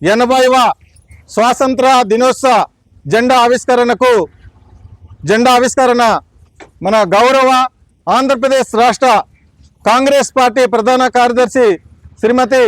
80వ స్వాతంత్ర దినోత్సవ జెండా ఆవిష్కరణ మన గౌరవ ఆంధ్రప్రదేశ్ రాష్ట్ర కాంగ్రెస్ పార్టీ ప్రధాన కార్యదర్శి శ్రీమతి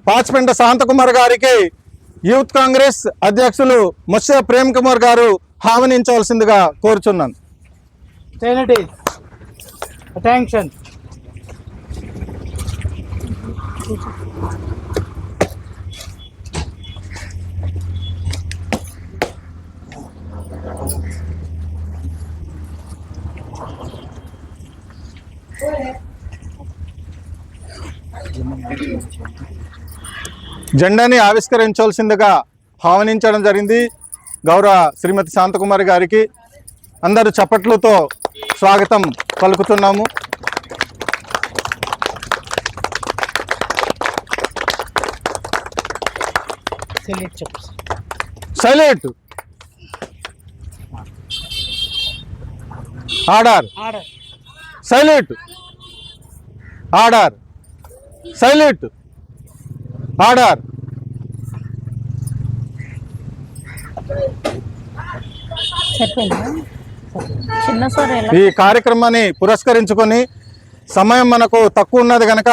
పాచిపెంట శాంతకుమార్ గారికి యూత్ కాంగ్రెస్ అధ్యక్షులు ముత్య ప్రేమ్ కుమార్ గారు ఆహ్వానించవలసిందిగా కోరుచున్నాను. Attention. జెండాని ఆవిష్కరించవలసిందిగా ఆహ్వానించడం జరిగింది. గౌరవ శ్రీమతి శాంతకుమారి గారికి అందరూ చప్పట్లతో స్వాగతం పలుకుతున్నాము. Silent order silent order silent order. ఈ కార్యక్రమాన్ని పురస్కరించుకొని సమయం మనకు తక్కువ ఉన్నది కనుక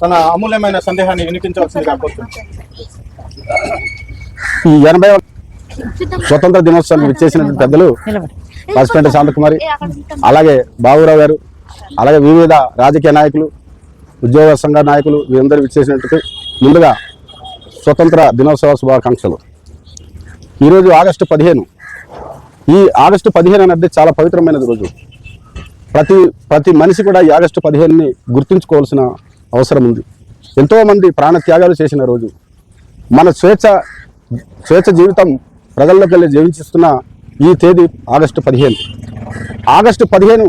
తన అమూల్యమైన సందేహాన్ని వినిపించవలసిందిగా కోరుతున్నాను. ఈ 80వ స్వతంత్ర దినోత్సవానికి విచ్చేసిన పెద్దలు పాచిపెంట శాంతకుమారి, అలాగే బాబురావు గారు, అలాగే వివిధ రాజకీయ నాయకులు, ఉద్యోగ సంఘ నాయకులు వీరందరూ విచ్చేసినట్టు ముందుగా స్వతంత్ర దినోత్సవ శుభాకాంక్షలు. ఈరోజు ఆగస్టు 15. ఈ ఆగస్టు 15 అనేది చాలా పవిత్రమైనది రోజు. ప్రతి మనిషి కూడా ఈ ఆగస్టు 15ని గుర్తుంచుకోవాల్సిన అవసరం ఉంది. ఎంతోమంది ప్రాణ త్యాగాలు చేసిన రోజు. మన స్వేచ్ఛ జీవితం ప్రజల్లోకి వెళ్ళి జీవించిస్తున్న ఈ తేదీ ఆగస్టు 15. ఆగస్టు 15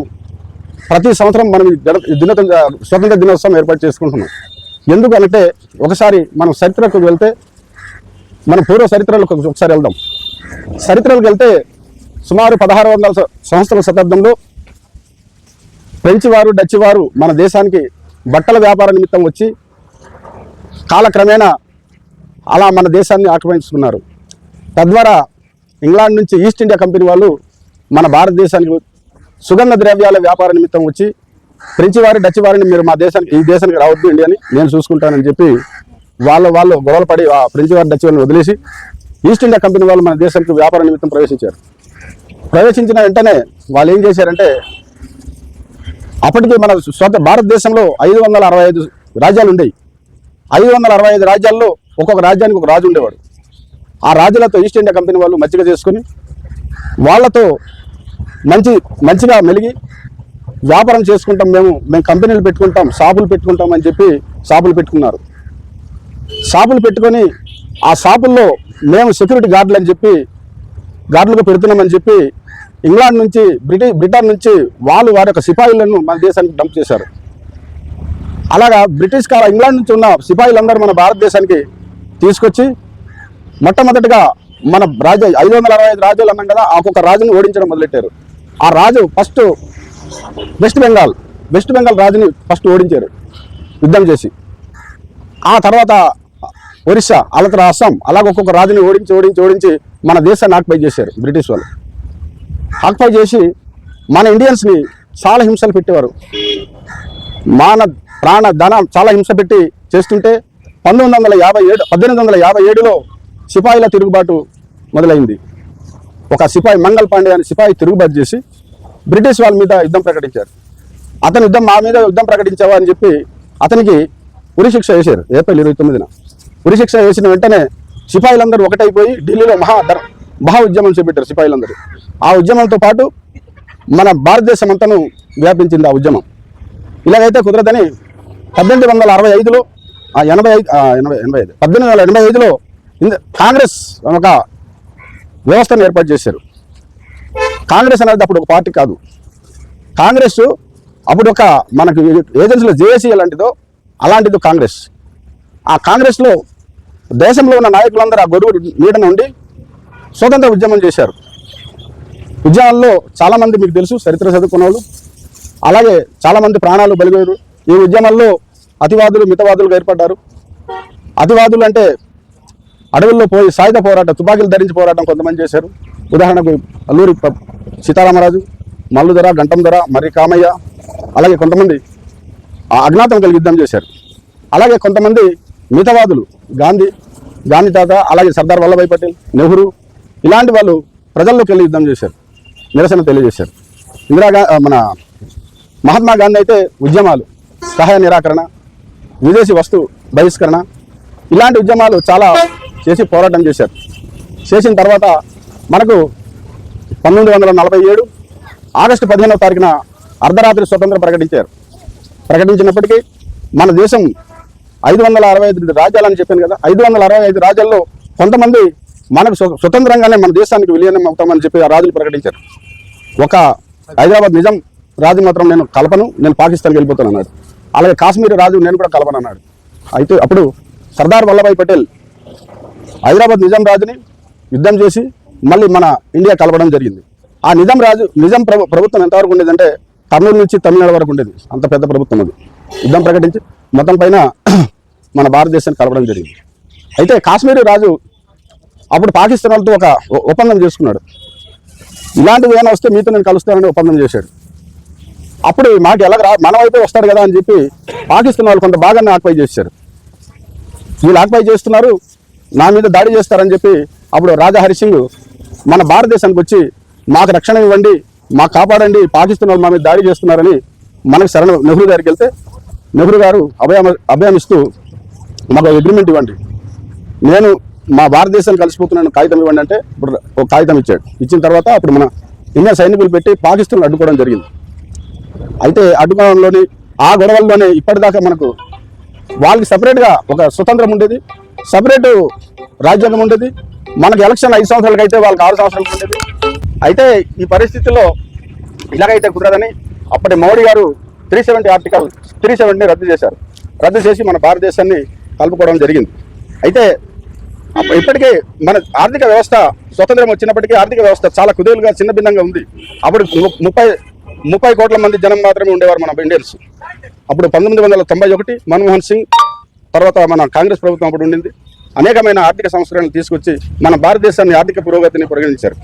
ప్రతి సంవత్సరం మనం స్వతంత్ర దినోత్సవం ఏర్పాటు చేసుకుంటున్నాం. ఎందుకంటే ఒకసారి మనం చరిత్రకు వెళ్తే, మన పూర్వ చరిత్రలకు ఒకసారి వెళ్దాం. చరిత్రలకు వెళ్తే సుమారు 1600 సంవత్సరాల శతాబ్దంలో ఫ్రెంచ్ వారు, డచ్ వారు మన దేశానికి బట్టల వ్యాపార నిమిత్తం వచ్చి కాలక్రమేణా అలా మన దేశాన్ని ఆక్రమించుకున్నారు. తద్వారా ఇంగ్లాండ్ నుంచి ఈస్ట్ ఇండియా కంపెనీ వాళ్ళు మన భారతదేశానికి సుగంధ ద్రవ్యాల వ్యాపార నిమిత్తం వచ్చి ఫ్రెంచ్ వారు, డచ్ వారిని మీరు ఈ దేశానికి రావద్దు ఇండియాని నేను చూసుకుంటానని చెప్పి వాళ్ళు గొడవలు పడి ఆ ఫ్రెంచ్ వారు, డచ్ వారిని వదిలేసి ఈస్ట్ ఇండియా కంపెనీ వాళ్ళు మన దేశానికి వ్యాపార నిమిత్తం ప్రవేశించారు. ప్రవేశించిన వెంటనే వాళ్ళు ఏం చేశారంటే, అప్పటికి మన భారతదేశంలో 565 రాజ్యాలు ఉండేవి. 565 రాజ్యాల్లో ఒక్కొక్క రాజ్యానికి ఒక రాజు ఉండేవాడు. ఆ రాజులతో ఈస్ట్ ఇండియా కంపెనీ వాళ్ళు మచ్చిక చేసుకుని వాళ్ళతో మంచిగా మెలిగి వ్యాపారం చేసుకుంటాం, మేము కంపెనీలు పెట్టుకుంటాం, షాపులు పెట్టుకుంటాం అని చెప్పి షాపులు పెట్టుకున్నారు. షాపులు పెట్టుకొని ఆ షాపుల్లో మేము సెక్యూరిటీ గార్డులు అని చెప్పి గార్డులకు పెడుతున్నామని చెప్పి ఇంగ్లాండ్ నుంచి బ్రిటన్ నుంచి వారి యొక్క సిపాయిలను మన దేశానికి డంప్ చేశారు. అలాగా బ్రిటిష్ ఇంగ్లాండ్ నుంచి ఉన్న సిపాయిలందరూ మన భారతదేశానికి తీసుకొచ్చి మొట్టమొదటిగా మన 565 రాజ్యాలు అన్నాం కదా, ఒక్కొక్క రాజుని ఓడించడం మొదలెట్టారు. ఆ రాజు ఫస్ట్ వెస్ట్ బెంగాల్ రాజుని ఫస్ట్ ఓడించారు యుద్ధం చేసి. ఆ తర్వాత ఒరిస్సా, అలా అస్సాం, అలాగ ఒక్కొక్క రాజుని ఓడించి మన దేశాన్ని ఆక్యుపై చేశారు బ్రిటిష్ వాళ్ళు. ఆక్యుపై చేసి మన ఇండియన్స్ని చాలా హింసలు పెట్టేవారు. ప్రాణ ధన చాలా హింస పెట్టి చేస్తుంటే 1857లో సిపాయిల తిరుగుబాటు మొదలైంది. ఒక సిపాయి మంగల్ పాండే అనే సిపాయి తిరుగుబాటు చేసి బ్రిటిష్ వాళ్ళ మీద యుద్ధం ప్రకటించారు. అతను మా మీద యుద్ధం ప్రకటించావా అని చెప్పి అతనికి ఉరిశిక్ష వేశారు. ఏప్రిల్ 29న ఉరిశిక్ష వేసిన వెంటనే సిపాయిలందరూ ఒకటైపోయి ఢిల్లీలో మహా ఉద్యమం చేపట్టారు సిపాయిలందరూ. ఆ ఉద్యమంతో పాటు మన భారతదేశం అంతను వ్యాపించింది ఆ ఉద్యమం. ఇలాగైతే కుదరదని 1885లో 1885లో కాంగ్రెస్ ఒక వ్యవస్థను ఏర్పాటు చేశారు. కాంగ్రెస్ అనేది అప్పుడు ఒక పార్టీ కాదు. కాంగ్రెస్ అప్పుడు ఒక మనకు ఏజెన్సీలో జేఏసీ అలాంటిదో కాంగ్రెస్. ఆ కాంగ్రెస్లో దేశంలో ఉన్న నాయకులందరూ ఆ గొడుగు నీడన ఉండి స్వతంత్ర ఉద్యమం చేశారు. ఉద్యమాల్లో చాలామంది మీకు తెలుసు, చరిత్ర చదువుకున్న వాళ్ళు, అలాగే చాలామంది ప్రాణాలు బలిగొయ్యారు. ఈ ఉద్యమాల్లో అతివాదులు మితవాదులుగా ఏర్పడ్డారు. అతివాదులు అంటే అడవుల్లో పోయి సాయుధ పోరాటం, తుపాకీలు ధరించి పోరాటం కొంతమంది చేశారు. ఉదాహరణకు అల్లూరి సీతారామరాజు, మల్లుధర, గంటంధర, మరి కామయ్య, అలాగే కొంతమంది అజ్ఞాతం కలిగి యుద్ధం చేశారు. అలాగే కొంతమంది మితవాదులు, గాంధీ తాత, అలాగే సర్దార్ వల్లభాయ్ పటేల్, నెహ్రూ, ఇలాంటి వాళ్ళు ప్రజల్లోకి వెళ్ళి యుద్ధం చేశారు, నిరసన తెలియజేశారు. మన మహాత్మా గాంధీ అయితే ఉద్యమాలు, సహాయ నిరాకరణ, విదేశీ వస్తు బహిష్కరణ, ఇలాంటి ఉద్యమాలు చాలా చేసి పోరాటం చేశారు. చేసిన తర్వాత మనకు 1947 ఆగస్టు 15వ తారీఖున అర్ధరాత్రి స్వతంత్రం ప్రకటించినప్పటికీ మన దేశం 565 రాజ్యాలని చెప్పాను కదా, 565 రాజ్యాల్లో కొంతమంది మనకు స్వతంత్రంగానే మన దేశానికి విలీనం అవుతామని చెప్పి ఆ రాజులు ప్రకటించారు. ఒక హైదరాబాద్ నిజాం రాజు మాత్రం నేను పాకిస్తాన్కి వెళ్ళిపోతాను అన్నాడు. అలాగే కాశ్మీర్ రాజు నేను కూడా కలపను అన్నాడు. అయితే అప్పుడు సర్దార్ వల్లభాయ్ పటేల్ హైదరాబాద్ నిజాం రాజుని యుద్ధం చేసి మళ్ళీ మన ఇండియా కలపడం జరిగింది. ఆ నిజాం ప్రభుత్వం ఎంతవరకు ఉండేదంటే కర్నూలు నుంచి తమిళనాడు వరకు ఉండేది. అంత పెద్ద ప్రభుత్వం అది. యుద్ధం ప్రకటించి మొత్తం పైన మన భారతదేశాన్ని కలపడం జరిగింది. అయితే కాశ్మీర్ రాజు అప్పుడు పాకిస్తాన్ వాళ్ళతో ఒక ఒప్పందం చేసుకున్నాడు. ఇలాంటివి ఏమైనా వస్తే మీతో నేను కలుస్తానని ఒప్పందం చేశాడు. అప్పుడు మాకు ఎలా మన వైపే వస్తాడు కదా అని చెప్పి పాకిస్తాన్ వాళ్ళు కొంత భాగాన్ని ఆక్యుపై చేశారు. వీళ్ళు ఆక్యుపై చేస్తున్నారు, నా మీద దాడి చేస్తారని చెప్పి అప్పుడు రాజా హరిసింగ్ మన భారతదేశానికి వచ్చి మాకు రక్షణ ఇవ్వండి, మాకు కాపాడండి, పాకిస్తాన్ వాళ్ళు మా మీద దాడి చేస్తున్నారని మనకు నెహ్రూ గారికి వెళ్తే నెహ్రూ గారు అభయమిస్తూ మాకు అగ్రిమెంట్ ఇవ్వండి, నేను మా భారతదేశాన్ని కలిసిపోతున్నాను, కాగితం ఇవ్వండి అంటే ఇప్పుడు ఒక కాగితం ఇచ్చాడు. ఇచ్చిన తర్వాత అప్పుడు మన ఇండియా సైనికులు పెట్టి పాకిస్తాన్ అడ్డుకోవడం జరిగింది. అయితే అడ్డుకోవడంలోని ఆ గొడవల్లోనే ఇప్పటిదాకా మనకు వాళ్ళకి సపరేట్గా ఒక స్వతంత్రం ఉండేది, సపరేటు రాజ్యాంగం ఉండేది. మనకు ఎలక్షన్ 5 సంవత్సరాలకి అయితే వాళ్ళకి 6 సంవత్సరాలకు ఉండేది. అయితే ఈ పరిస్థితుల్లో ఇలాగైతే కుదరదని అప్పటి మోడీ గారు 370 ఆర్టికల్ 370ని రద్దు చేశారు. రద్దు చేసి మన భారతదేశాన్ని కలుపుకోవడం జరిగింది. అయితే ఇప్పటికే మన ఆర్థిక వ్యవస్థ స్వతంత్రం వచ్చినప్పటికీ ఆర్థిక వ్యవస్థ చాలా కుదేలుగా చిన్న భిన్నంగా ఉంది. అప్పుడు 30 కోట్ల మంది జనం మాత్రమే ఉండేవారు మన ఇండియన్స్. అప్పుడు 1991 మన్మోహన్ సింగ్ తర్వాత మన కాంగ్రెస్ ప్రభుత్వం అప్పుడు ఉండింది. అనేకమైన ఆర్థిక సంస్కరణలు తీసుకొచ్చి మన భారతదేశాన్ని ఆర్థిక పురోగతిని పరిగణించారు.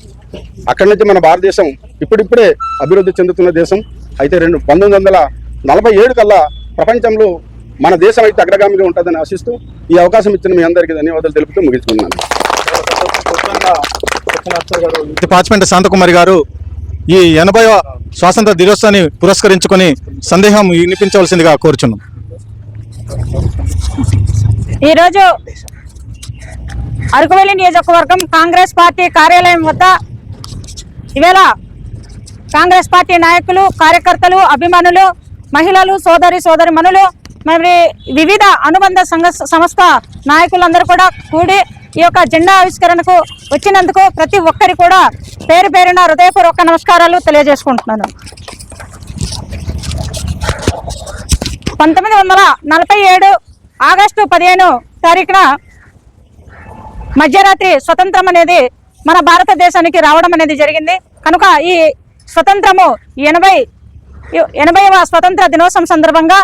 అక్కడి నుంచి మన భారతదేశం ఇప్పుడిప్పుడే అభివృద్ధి చెందుతున్న దేశం. అయితే 1947 కల్లా ప్రపంచంలో మన దేశం అయితే అగ్రగామిగా ఉంటుందని ఆశిస్తూ ఈ అవకాశం ఇచ్చిన మీ అందరికీ ధన్యవాదాలు తెలుపుతూ ముగించుకున్నాను. పాచిపెంట శాంతకుమారి గారు ఈ 80వ స్వాతంత్ర దినోత్సవాన్ని పురస్కరించుకొని సందేహం వినిపించవలసిందిగా కోరుచున్నాం. ఈరోజు అరకువెల్లి నియోజకవర్గం కాంగ్రెస్ పార్టీ కార్యాలయం వద్ద ఇవేళ కాంగ్రెస్ పార్టీ నాయకులు, కార్యకర్తలు, అభిమానులు, మహిళలు, సోదరిమణులు, మరి వివిధ అనుబంధ సంస్థ నాయకులందరూ కూడా కూడి ఈ యొక్క జెండా ఆవిష్కరణకు వచ్చినందుకు ప్రతి ఒక్కరి కూడా పేరు పేరున హృదయపూర్వక నమస్కారాలు తెలియజేసుకుంటున్నాను. 1947 ఆగస్టు 15 తారీఖున మధ్యరాత్రి స్వతంత్రం అనేది మన భారతదేశానికి రావడం అనేది జరిగింది. కనుక ఈ స్వతంత్రము 80వ స్వతంత్ర దినోత్సవం సందర్భంగా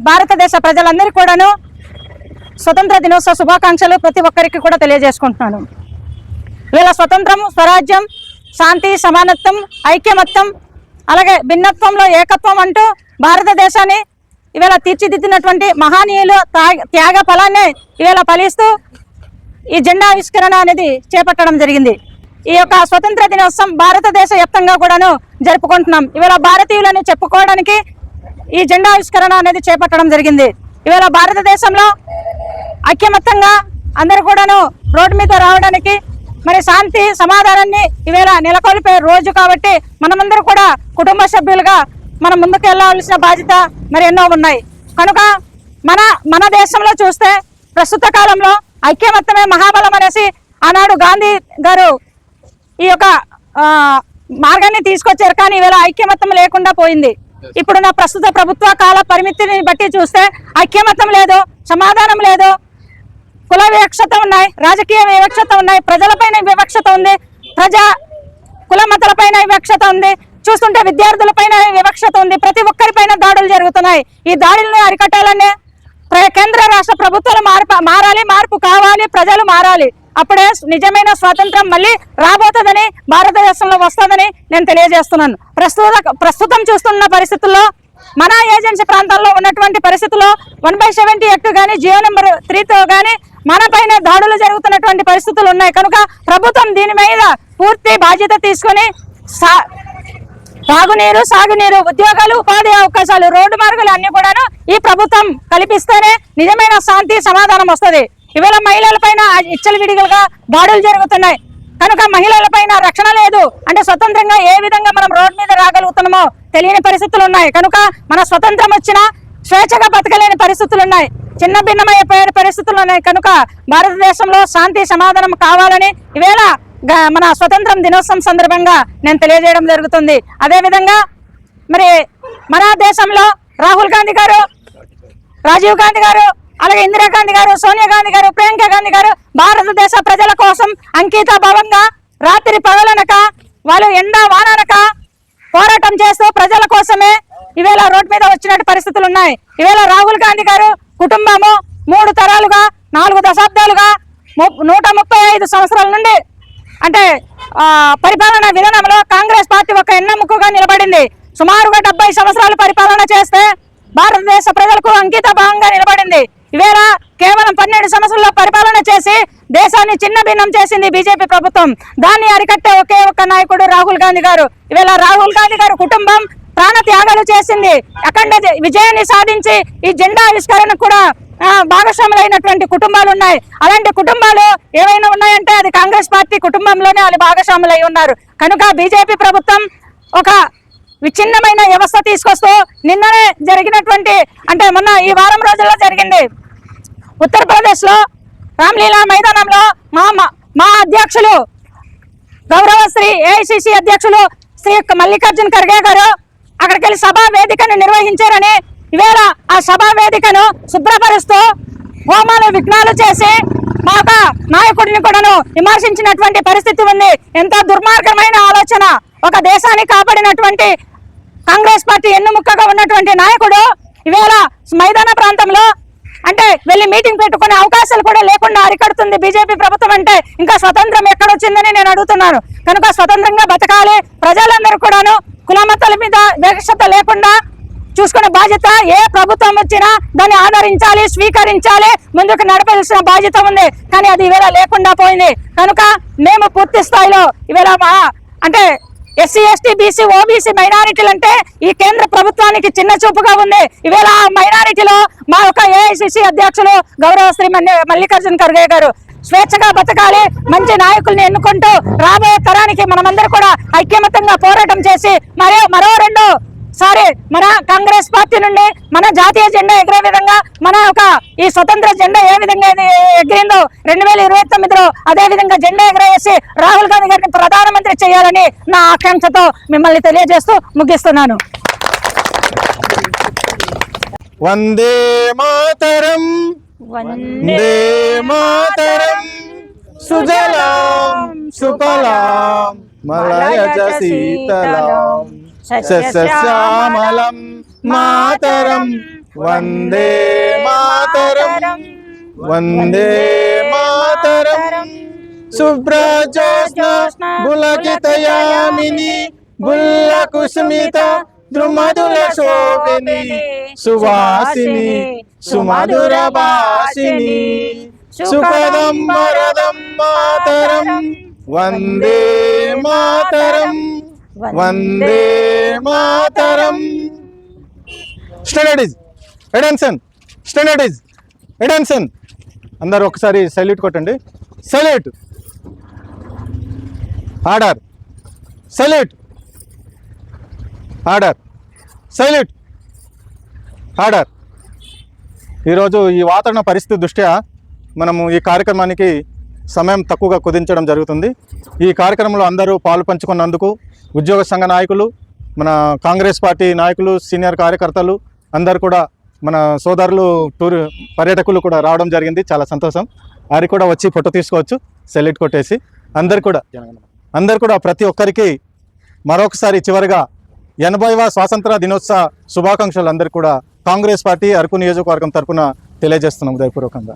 భారతదేశ ప్రజలందరికీ కూడాను స్వతంత్ర దినోత్సవ శుభాకాంక్షలు ప్రతి ఒక్కరికి కూడా తెలియజేసుకుంటున్నాను. వీళ్ళ స్వతంత్రం, స్వరాజ్యం, శాంతి, సమానత్వం, ఐక్యమత్యం, అలాగే భిన్నత్వంలో ఏకత్వం అంటూ భారతదేశాన్ని ఇవాళ తీర్చిదిద్దినటువంటి మహానీయులు త్యాగ ఫలాన్ని ఇవాళ ఫలిస్తూ ఈ జెండా ఆవిష్కరణ అనేది చేపట్టడం జరిగింది. ఈ యొక్క స్వతంత్ర దినోత్సవం భారతదేశ వ్యాప్తంగా కూడాను జరుపుకుంటున్నాం. ఇవాళ భారతీయులని చెప్పుకోవడానికి ఈ జెండా ఆవిష్కరణ అనేది చేపట్టడం జరిగింది. ఇవాళ భారతదేశంలో ఐక్యమత్యంగా అందరూ కూడాను రోడ్డు మీద రావడానికి, మరి శాంతి సమాధానాన్ని ఇవాళ నెలకొల్పే రోజు కాబట్టి మనమందరూ కూడా కుటుంబ సభ్యులుగా మనం ముందుకు వెళ్ళవలసిన బాధ్యత మరి ఎన్నో ఉన్నాయి. కనుక మన దేశంలో చూస్తే ప్రస్తుత కాలంలో ఐక్యమత్యమే మహాబలం అనేసి ఆనాడు గాంధీ గారు ఈ యొక్క మార్గాన్ని తీసుకొచ్చారు. కానీ ఇవాళ ఐక్యమత్యం లేకుండా పోయింది. ఇప్పుడున్న ప్రస్తుత ప్రభుత్వ కాల పరిమితిని బట్టి చూస్తే ఐక్యమత్యం లేదు, సమాధానం లేదు, కుల వివక్షత ఉన్నాయి, రాజకీయ వివక్షత ఉన్నాయి, ప్రజలపైన వివక్షత ఉంది, కుల మతాలపైన వివక్షత ఉంది, చూస్తుంటే విద్యార్థులపైన వివక్షత ఉంది, ప్రతి ఒక్కరిపైన దాడులు జరుగుతున్నాయి. ఈ దాడులను అరికట్టాలనే కేంద్ర రాష్ట్ర ప్రభుత్వాలు మారాలి, మార్పు కావాలి, ప్రజలు మారాలి. అప్పుడే నిజమైన స్వాతంత్రం మళ్ళీ రాబోతుందని, భారతదేశంలో వస్తుందని నేను తెలియజేస్తున్నాను. ప్రస్తుతం చూస్తున్న పరిస్థితుల్లో మన ఏజెన్సీ ప్రాంతాల్లో ఉన్నటువంటి పరిస్థితుల్లో 1/70 యాక్ట్ కానీ జియో నెంబర్ 3తో కానీ మన పైన దాడులు జరుగుతున్నటువంటి పరిస్థితులు ఉన్నాయి. కనుక ప్రభుత్వం దీని మీద పూర్తి బాధ్యత తీసుకొని తాగునీరు, సాగునీరు, ఉద్యోగాలు, ఉపాధి అవకాశాలు, రోడ్డు మార్గాలు అన్ని కూడాను ఈ ప్రభుత్వం కల్పిస్తేనే నిజమైన శాంతి సమాధానం వస్తుంది. ఇవాళ మహిళల పైన విడిగలుగా దాడులు జరుగుతున్నాయి. కనుక మహిళల పైన రక్షణ లేదు. అంటే స్వతంత్రంగా ఏ విధంగా మనం రోడ్డు మీద రాగలుగుతున్నామో తెలియని పరిస్థితులు ఉన్నాయి. కనుక మన స్వతంత్రం వచ్చినా స్వేచ్ఛగా బతకలేని పరిస్థితులు ఉన్నాయి, చిన్న భిన్నమైపోయే పరిస్థితులు ఉన్నాయి. కనుక భారతదేశంలో శాంతి సమాధానం కావాలని ఈవేళ మన స్వతంత్రం దినోత్సవం సందర్భంగా నేను తెలియజేయడం జరుగుతుంది. అదేవిధంగా మరి మన దేశంలో రాహుల్ గాంధీ గారు, రాజీవ్ గాంధీ గారు, అలాగే ఇందిరాగాంధీ గారు, సోనియా గాంధీ గారు, ప్రియాంక గాంధీ గారు భారతదేశ ప్రజల కోసం అంకిత భావంగా రాత్రి పగలనక వాళ్ళు ఎండ వాననక పోరాటం చేస్తూ ప్రజల కోసమే ఈవేళ రోడ్డు మీద వచ్చినట్టు పరిస్థితులు ఉన్నాయి. ఈవేళ రాహుల్ గాంధీ గారు కుటుంబము 3 తరాలుగా 4 దశాబ్దాలుగా 135 సంవత్సరాల నుండి అంటే పరిపాలనా విధానంలో కాంగ్రెస్ పార్టీ ఒక ఎన్నెముకగా నిలబడింది. సుమారుగా 70 సంవత్సరాలు పరిపాలన చేస్తే భారతదేశ ప్రజలకు అంకిత భావంగా నిలబడింది. ఈవేళ కేవలం 12 సంవత్సరాల్లో పరిపాలన చేసి దేశాన్ని చిన్న భిన్నం చేసింది బీజేపీ ప్రభుత్వం. దాన్ని అరికట్టే ఒకే ఒక్క నాయకుడు రాహుల్ గాంధీ గారు. ఈవేళ రాహుల్ గాంధీ గారు కుటుంబం ప్రాణ త్యాగాలు చేసింది. అఖండ విజయాన్ని సాధించి ఈ జెండా ఆవిష్కరణ కూడా భాగస్వాములైనటువంటి కుటుంబాలు ఉన్నాయి. అలాంటి కుటుంబాలు ఏవైనా ఉన్నాయంటే అది కాంగ్రెస్ పార్టీ కుటుంబంలోనే వాళ్ళు భాగస్వాములై ఉన్నారు. కనుక బీజేపీ ప్రభుత్వం ఒక విచ్ఛిన్నమైన వ్యవస్థ తీసుకొస్తూ నిన్ననే జరిగినటువంటి అంటే మొన్న ఈ వారం రోజుల్లో జరిగింది ఉత్తరప్రదేశ్ లో రామ్లీలా మైదానంలో మా అధ్యక్షులు గౌరవశ్రీ ఏఐసిసి అధ్యక్షులు శ్రీ మల్లికార్జున్ ఖర్గే గారు అక్కడికి వెళ్ళి సభా వేదికను నిర్వహించారని ఈవేళ ఆ సభా వేదికను శుభ్రపరుస్తూ హోమాలు విఘ్నాలు చేసి మా నాయకుడిని కూడాను విమర్శించినటువంటి పరిస్థితి ఉంది. ఎంతో దుర్మార్గమైన ఆలోచన. ఒక దేశాన్ని కాపాడినటువంటి కాంగ్రెస్ పార్టీ ఎన్నుముక్కగా ఉన్నటువంటి నాయకుడు ఈవేళ మైదాన ప్రాంతంలో అంటే వెళ్ళి మీటింగ్ పెట్టుకునే అవకాశాలు కూడా లేకుండా అరికడుతుంది బీజేపీ ప్రభుత్వం. అంటే ఇంకా స్వతంత్రం ఎక్కడొచ్చిందని నేను అడుగుతున్నాను. కనుక స్వతంత్రంగా బతకాలి, ప్రజలందరూ కూడాను కులమతాల మీద వివక్షత లేకుండా చూసుకునే బాధ్యత ఏ ప్రభుత్వం వచ్చినా దాన్ని ఆదరించాలి, స్వీకరించాలి, ముందుకు నడపాల్సిన బాధ్యత ఉంది. కానీ అది ఈవేళ లేకుండా పోయింది. కనుక మేము పూర్తి స్థాయిలో ఈవేళ అంటే ఎస్సీ, ఎస్టీ, బీసీ, ఓబీసీ మైనారిటీలు అంటే ఈ కేంద్ర ప్రభుత్వానికి చిన్న చూపుగా ఉంది. ఈవేళ ఆ మైనారిటీలో మా యొక్క ఏఐసిసి అధ్యక్షులు గౌరవ శ్రీ మల్లికార్జున్ ఖర్గే గారు స్వేచ్ఛగా బతకాలి, మంచి నాయకుల్ని ఎన్నుకుంటూ రాబోయే తరానికి మనమందరూ కూడా ఐక్యమత్యంగా పోరాటం చేసి మరో 2 సారి మన కాంగ్రెస్ పార్టీ నుండి మన జాతీయ జెండా ఎగిరే విధంగా మన ఒక ఈ స్వతంత్ర జెండా ఏ విధంగా ఎగిరిందో 2029లో అదే విధంగా జెండా ఎగరేసి రాహుల్ గాంధీ గారిని ప్రధానమంత్రి చేయాలని నా ఆకాంక్షతో మిమ్మల్ని తెలియజేస్తూ ముగిస్తున్నాను. వందే మాతరం, వందే మాతరం, సుజలాం సుఫలాం మలయజ శీతలాం సస్యశ్యామలం మాతరం, వందే మాతరం, వందే మాతరం. శుభ్రజ్యోత్స్న పులకితయామిని బుల్ల కుసుమిత ద్రుమధుల శోభిని సువాసిని సుమధుర భాషిని సుఖదం వరదం మాతరం, వందే మాతరం, వందే మాతరం. Students attention, students attention. అందరూ ఒకసారి సల్యూట్ కొట్టండి. Salute, order, salute, order, salute, order. ఈరోజు ఈ వాతావరణ పరిస్థితి దృష్ట్యా మనము ఈ కార్యక్రమానికి సమయం తక్కువగా కుదించడం జరుగుతుంది. ఈ కార్యక్రమంలో అందరూ పాలు పంచుకున్నందుకు ఉద్యోగ సంఘ నాయకులు, మన కాంగ్రెస్ పార్టీ నాయకులు, సీనియర్ కార్యకర్తలు అందరు కూడా, మన సోదరులు పర్యాటకులు కూడా రావడం జరిగింది. చాలా సంతోషం. వారికి కూడా వచ్చి ఫోటో తీసుకోవచ్చు సెల్యూట్ కొట్టేసి. అందరు కూడా ప్రతి ఒక్కరికి మరొకసారి చివరిగా 80వ స్వాతంత్ర దినోత్సవ శుభాకాంక్షలు అందరికీ కూడా కాంగ్రెస్ పార్టీ అరకు నియోజకవర్గం తరపున తెలియజేస్తున్నాం హృదయపూర్వకంగా.